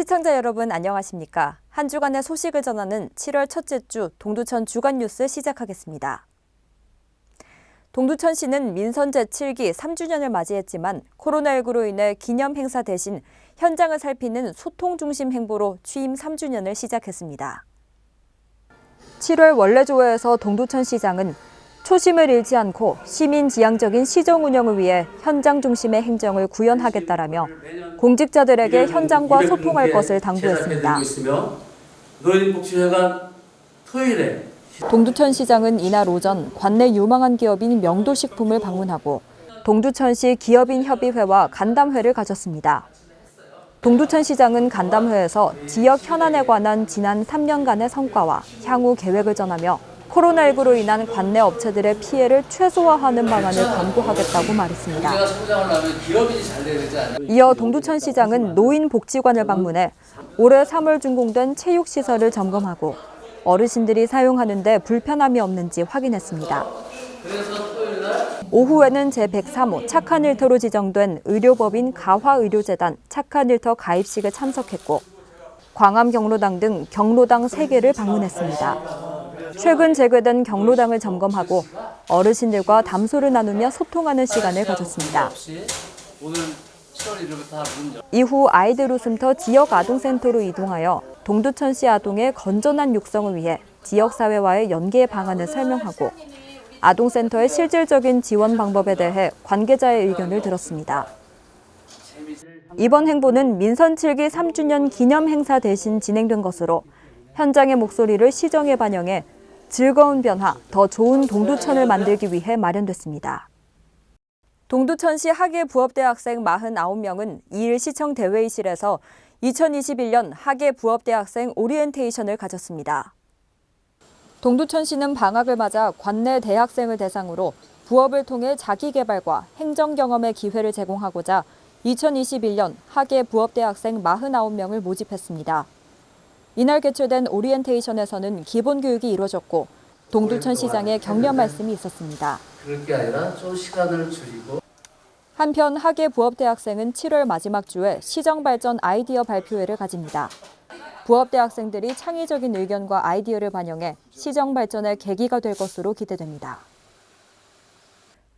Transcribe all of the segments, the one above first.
시청자 여러분 안녕하십니까? 한 주간의 소식을 전하는 7월 첫째 주 동두천 주간 뉴스 시작하겠습니다. 동두천시는 민선 제7기 3주년을 맞이했지만 코로나19로 인해 기념 행사 대신 현장을 살피는 소통 중심 행보로 취임 3주년을 시작했습니다. 7월 원래조회에서 동두천시장은 초심을 잃지 않고 시민 지향적인 시정 운영을 위해 현장 중심의 행정을 구현하겠다라며 공직자들에게 현장과 소통할 것을 당부했습니다. 노인복지회관 토요일에 동두천시장은 이날 오전 관내 유망한 기업인 명도식품을 방문하고 동두천시 기업인협의회와 간담회를 가졌습니다. 동두천시장은 간담회에서 지역 현안에 관한 지난 3년간의 성과와 향후 계획을 전하며 코로나19로 인한 관내 업체들의 피해를 최소화하는 방안을 강구하겠다고 말했습니다. 이어 동두천시장은 노인복지관을 방문해 올해 3월 준공된 체육시설을 점검하고 어르신들이 사용하는 데 불편함이 없는지 확인했습니다. 오후에는 제103호 착한 일터로 지정된 의료법인 가화의료재단 착한 일터 가입식에 참석했고 광암 경로당 등 경로당 3개를 방문했습니다. 최근 재개된 경로당을 점검하고 어르신들과 담소를 나누며 소통하는 시간을 가졌습니다. 이후 아이들 웃음터 지역 아동센터로 이동하여 동두천시 아동의 건전한 육성을 위해 지역사회와의 연계 방안을 설명하고 아동센터의 실질적인 지원 방법에 대해 관계자의 의견을 들었습니다. 이번 행보는 민선 7기 3주년 기념 행사 대신 진행된 것으로 현장의 목소리를 시정에 반영해 즐거운 변화, 더 좋은 동두천을 만들기 위해 마련됐습니다. 동두천시 하계부업대학생 49명은 2일 시청 대회의실에서 2021년 하계부업대학생 오리엔테이션을 가졌습니다. 동두천시는 방학을 맞아 관내 대학생을 대상으로 부업을 통해 자기개발과 행정 경험의 기회를 제공하고자 2021년 하계부업대학생 49명을 모집했습니다. 이날 개최된 오리엔테이션에서는 기본 교육이 이루어졌고 동두천시장의 격려 말씀이 있었습니다. 그럴 게 아니라 좀 시간을 줄이고. 한편 하계부업대학생은 7월 마지막 주에 시정발전 아이디어 발표회를 가집니다. 부업대학생들이 창의적인 의견과 아이디어를 반영해 시정발전의 계기가 될 것으로 기대됩니다.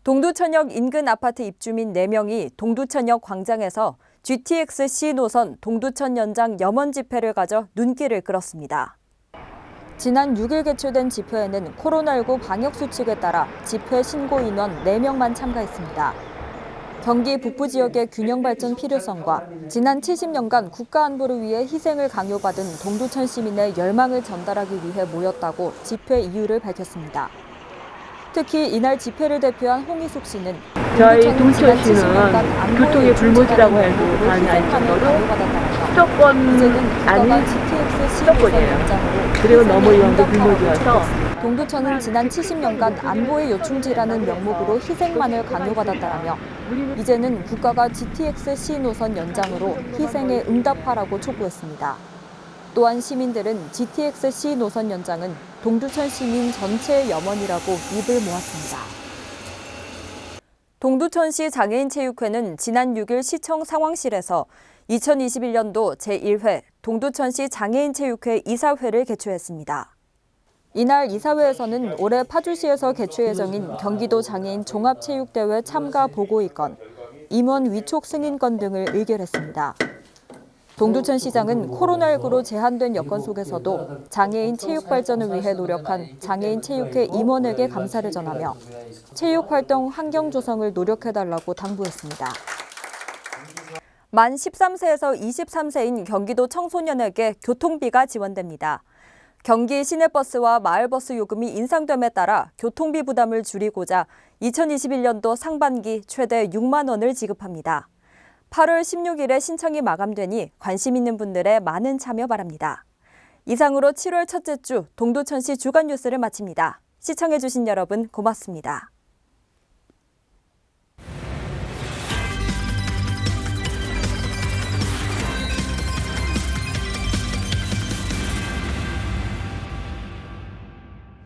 동두천역 인근 아파트 입주민 4명이 동두천역 광장에서 GTX-C 노선 동두천 연장 염원 집회를 가져 눈길을 끌었습니다. 지난 6일 개최된 집회에는 코로나19 방역수칙에 따라 집회 신고 인원 4명만 참가했습니다. 경기 북부 지역의 균형 발전 필요성과 지난 70년간 국가 안보를 위해 희생을 강요받은 동두천 시민의 열망을 전달하기 위해 모였다고 집회 이유를 밝혔습니다. 특히 이날 집회를 대표한 홍희숙 씨는 저희 동두천시는 교통의 불모지라고 해도 과언이 아닐 정도로 수도권 아닌 수도권이에요. 그리고 넘어이왕도 불모지여서 동두천은 지난 70년간 안보의 요충지라는 명목으로 희생만을 강요받았다라며 이제는 국가가 GTX-C 노선 연장으로 희생에 응답하라고 촉구했습니다. 또한 시민들은 GTX-C 노선 연장은 동두천 시민 전체의 염원이라고 입을 모았습니다. 동두천시 장애인체육회는 지난 6일 시청 상황실에서 2021년도 제1회 동두천시 장애인체육회 이사회를 개최했습니다. 이날 이사회에서는 올해 파주시에서 개최 예정인 경기도 장애인 종합체육대회 참가 보고이건, 임원 위촉 승인권 등을 의결했습니다. 동두천시장은 코로나19로 제한된 여건 속에서도 장애인 체육 발전을 위해 노력한 장애인 체육회 임원에게 감사를 전하며 체육활동 환경 조성을 노력해달라고 당부했습니다. 만 13세에서 23세인 경기도 청소년에게 교통비가 지원됩니다. 경기 시내버스와 마을버스 요금이 인상됨에 따라 교통비 부담을 줄이고자 2021년도 상반기 최대 6만 원을 지급합니다. 8월 16일에 신청이 마감되니 관심 있는 분들의 많은 참여 바랍니다. 이상으로 7월 첫째 주 동두천시 주간 뉴스를 마칩니다. 시청해주신 여러분 고맙습니다.